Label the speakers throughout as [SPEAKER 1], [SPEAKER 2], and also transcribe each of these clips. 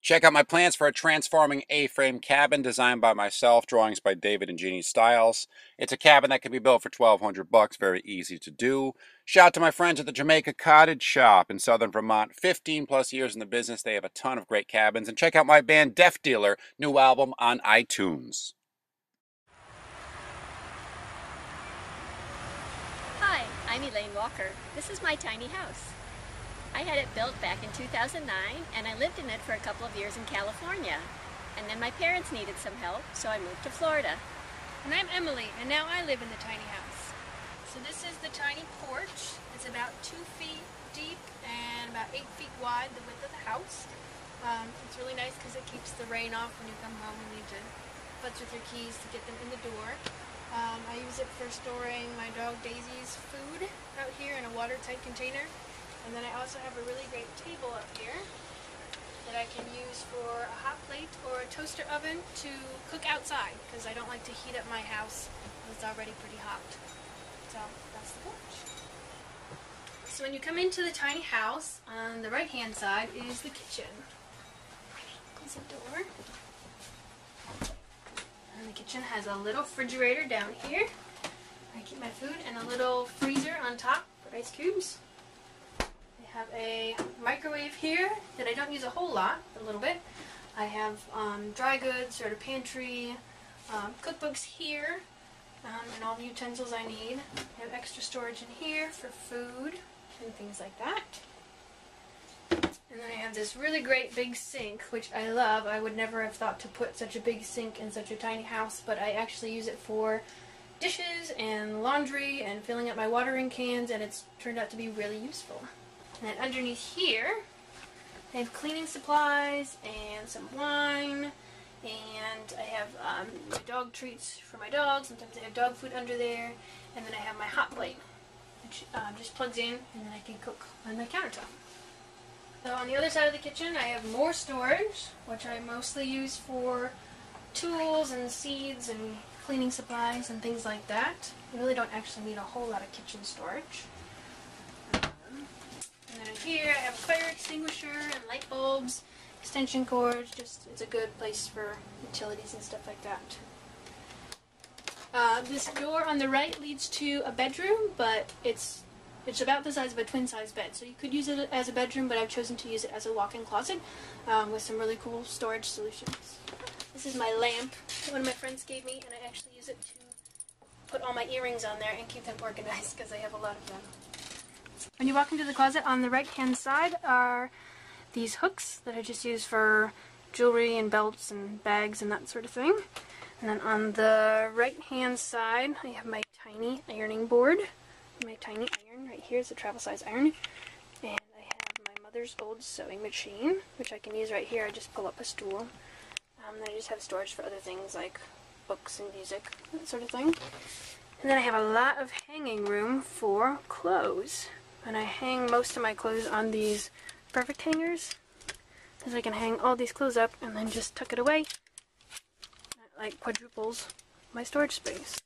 [SPEAKER 1] Check out my plans for a transforming A-frame cabin designed by myself, drawings by David and Jeannie Stiles. It's a cabin that can be built for $1,200, very easy to do. Shout out to my friends at the Jamaica Cottage Shop in southern Vermont. 15 plus years in the business. They have a ton of great cabins. And check out my band Deaf Dealer, new album on iTunes.
[SPEAKER 2] Hi, I'm Elaine Walker. This is my tiny house. I had it built back in 2009 and I lived in it for a couple of years in California. And then my parents needed some help, so I moved to Florida.
[SPEAKER 3] And I'm Emily, and now I live in the tiny house. So this is the tiny porch. It's about 2 feet deep and about 8 feet wide, the width of the house. It's really nice because it keeps the rain off when you come home and need to futz with your keys to get them in the door. I use it for storing my dog Daisy's food out here in a watertight container. And then I also have a really great table up here that I can use for a hot plate or a toaster oven to cook outside because I don't like to heat up my house when it's already pretty hot. So that's the porch. So when you come into the tiny house, on the right hand side is the kitchen. There's a door. And the kitchen has a little refrigerator down here. I keep my food and a little freezer on top for ice cubes. I have a microwave here that I don't use a whole lot, a little bit. I have dry goods, sort of pantry, cookbooks here, and all the utensils I need. I have extra storage in here for food and things like that. And then I have this really great big sink, which I love. I would never have thought to put such a big sink in such a tiny house, but I actually use it for dishes and laundry and filling up my watering cans, and it's turned out to be really useful. And then underneath here, I have cleaning supplies and some wine, and I have my dog treats for my dog. Sometimes I have dog food under there, and then I have my hot plate, which just plugs in, and then I can cook on my countertop. So on the other side of the kitchen, I have more storage, which I mostly use for tools and seeds and cleaning supplies and things like that. I really don't actually need a whole lot of kitchen storage. And then here I have a fire extinguisher and light bulbs, extension cords. It's a good place for utilities and stuff like that. This door on the right leads to a bedroom, but it's about the size of a twin-size bed. So you could use it as a bedroom, but I've chosen to use it as a walk-in closet with some really cool storage solutions. This is my lamp that one of my friends gave me, and I actually use it to put all my earrings on there and keep them organized because I have a lot of them. When you walk into the closet, on the right-hand side are these hooks that I just use for jewelry and belts and bags and that sort of thing. And then on the right-hand side, I have my tiny ironing board. My tiny iron right here is a travel size iron. And I have my mother's old sewing machine, which I can use right here. I just pull up a stool. Then I just have storage for other things like books and music, that sort of thing. And then I have a lot of hanging room for clothes. And I hang most of my clothes on these perfect hangers, because I can hang all these clothes up and then just tuck it away. That like quadruples my storage space.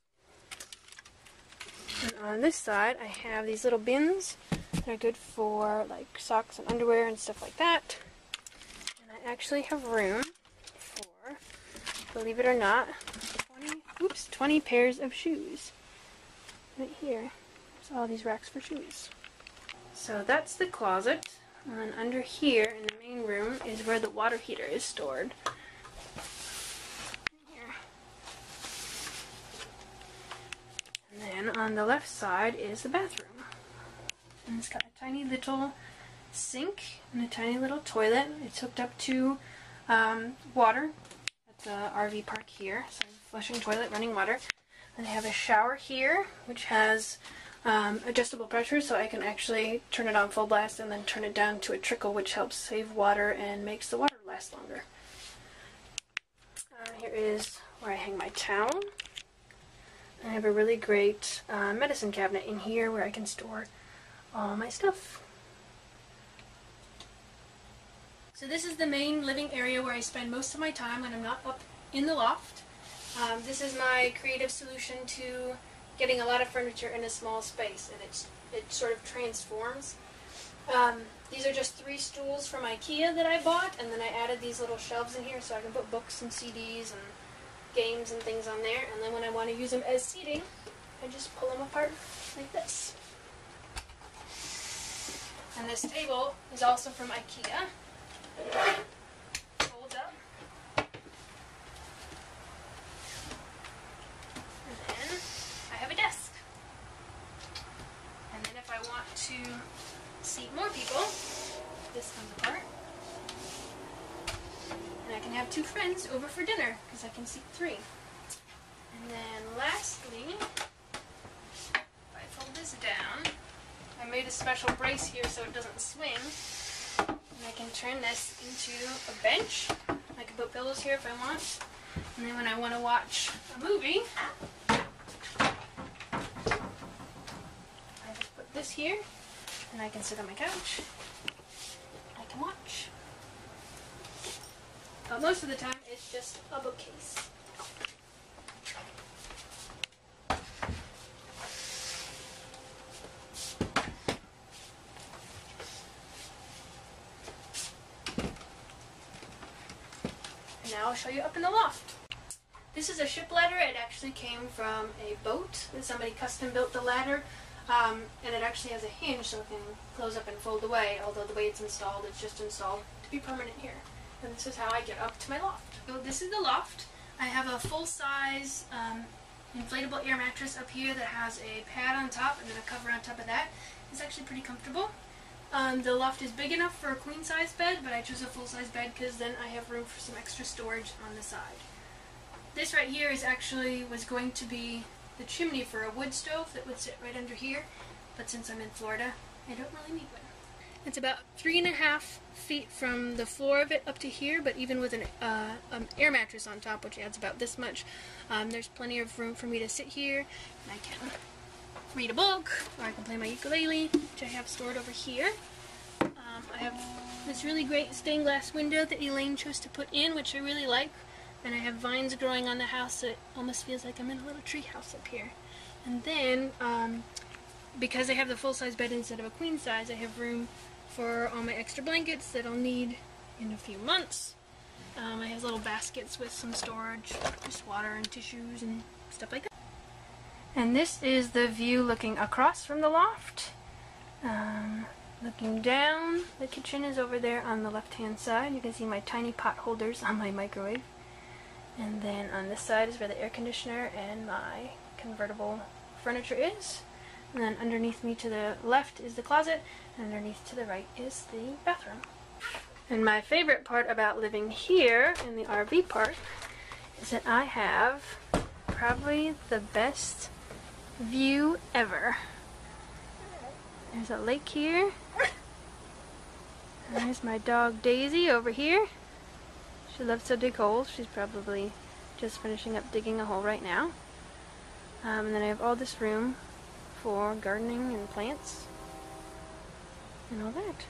[SPEAKER 3] And on this side, I have these little bins that are good for like socks and underwear and stuff like that. And I actually have room for, believe it or not, 20 pairs of shoes. Right here. There's all these racks for shoes. So that's the closet, and then under here in the main room is where the water heater is stored. Here. And then on the left side is the bathroom. And it's got a tiny little sink and a tiny little toilet. It's hooked up to water at the RV park here. So flushing toilet, running water. And I have a shower here, which has adjustable pressure, so I can actually turn it on full blast and then turn it down to a trickle, which helps save water and makes the water last longer. Here is where I hang my towel. I have a really great medicine cabinet in here where I can store all my stuff. So this is the main living area where I spend most of my time when I'm not up in the loft. This is my creative solution to getting a lot of furniture in a small space, and it sort of transforms. These are just 3 stools from IKEA that I bought, and then I added these little shelves in here so I can put books and CDs and games and things on there, and then when I want to use them as seating, I just pull them apart like this. And this table is also from IKEA. Folds up. And then I have a desk. And then if I want to seat more people, this comes apart. And I can have 2 friends over for dinner because I can seat 3. And then lastly, if I fold this down, I made a special brace here so it doesn't swing. And I can turn this into a bench. I can put pillows here if I want. And then when I want to watch a movie, I just put this here, and I can sit on my couch. I can watch. But most of the time, it's just a bookcase. And now I'll show you up in the loft. This is a ship ladder. It actually came from a boat that somebody custom built the ladder. And it actually has a hinge so it can close up and fold away, although the way it's installed, it's just installed to be permanent here. And this is how I get up to my loft. So this is the loft. I have a full-size inflatable air mattress up here that has a pad on top and then a cover on top of that. It's actually pretty comfortable. The loft is big enough for a queen-size bed, but I chose a full-size bed because then I have room for some extra storage on the side. This right here was going to be the chimney for a wood stove that would sit right under here, but since I'm in Florida, I don't really need one. It's about 3.5 feet from the floor of it up to here, but even with an air mattress on top, which adds about this much, there's plenty of room for me to sit here, and I can read a book, or I can play my ukulele, which I have stored over here. I have this really great stained glass window that Elaine chose to put in, which I really like. And I have vines growing on the house, so it almost feels like I'm in a little tree house up here. And then, because I have the full-size bed instead of a queen size, I have room for all my extra blankets that I'll need in a few months. I have little baskets with some storage, just water and tissues and stuff like that. And this is the view looking across from the loft. Looking down, the kitchen is over there on the left-hand side. You can see my tiny pot holders on my microwave. And then on this side is where the air conditioner and my convertible furniture is. And then underneath me to the left is the closet, and underneath to the right is the bathroom. And my favorite part about living here in the RV park is that I have probably the best view ever. There's a lake here. And there's my dog Daisy over here. She loves to dig holes. She's probably just finishing up digging a hole right now. And then I have all this room for gardening and plants and all that.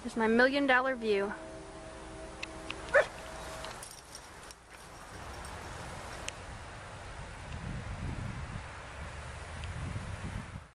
[SPEAKER 3] There's my $1 million view.